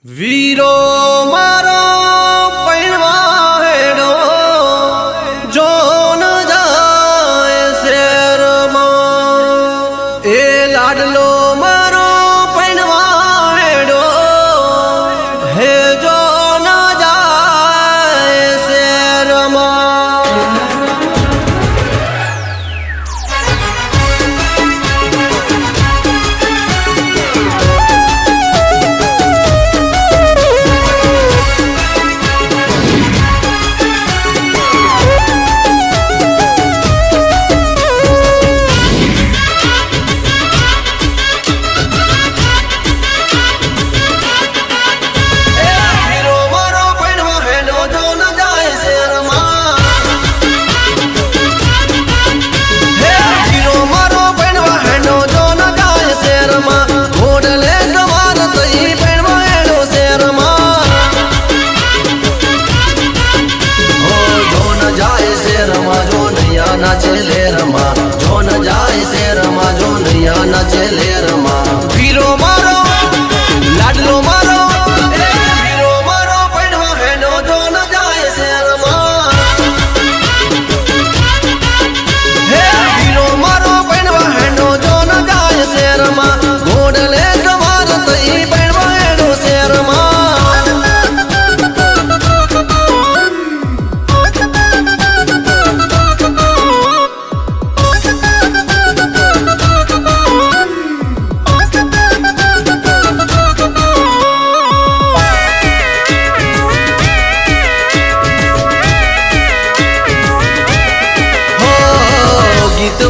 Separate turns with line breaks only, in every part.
वीरो मारो पैणवा हेडो जो न जाए शेर मां ए लाडलो मारो पैणवा हेडो हे जो न जाए शेर मां।
नाचे ले रमा जो न जाए से रमा जो नैया नाचे ले रमा।
वीरो मारो लाडलो मारो वीरो मारो पैणवा हेडो जो न जाए से रमा हे वीरो मारो पैणवा हेडो जो न जाए से रमा घोड़ले सवार तई पैणवा हेडो से रमा।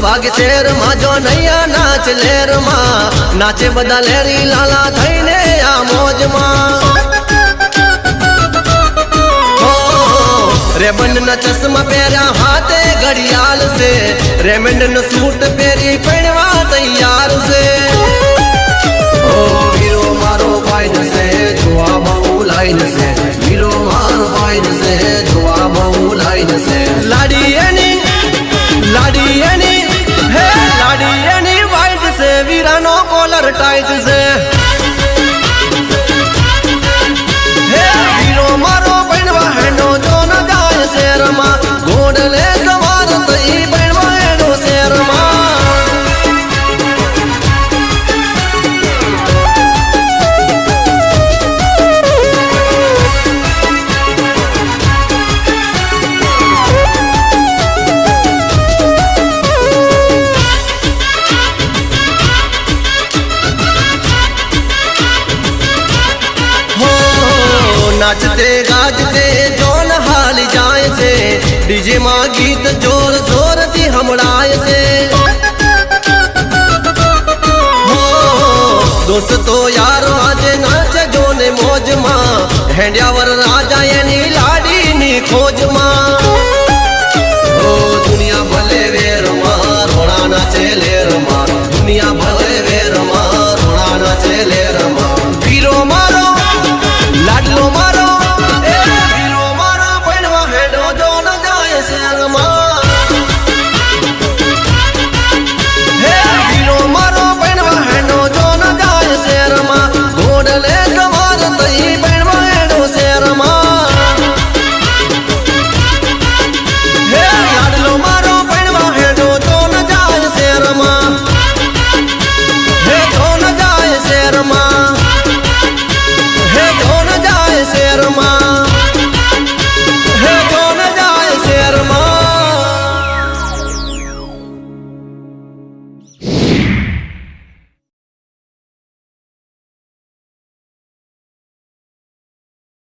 भाग शेर मा जो नैया नाच लेर मा नाचे बदा लेरी लाला थईने आ मौज मा। रेमंड न चश्मा पेरा हाथे घड़ियाल से रेमंड न सूट पेरी पहनवा तैयार से। ओ वीरो मारो फाइन से जुआ बहु लाइन से वीरो मारो फाइन से जुआ बहु लाइन से।
लाडियनी हे लाडियनी वाइट से वीरानो कॉलर टाइट से हे वीरो मारो पैणवा हेडो जो न जाए से रमा घोड़ले सवार तई पैणवा हेडो से रमा।
नाचते गाजते जोन हाल जाए से डीजे माँ गीत जोर जोर दी हमड़ाए से। हो दोस्तों यार आज नाच जोने मौज माँ हेंड्यावर राजा यानी लाडी नी खोज माँ।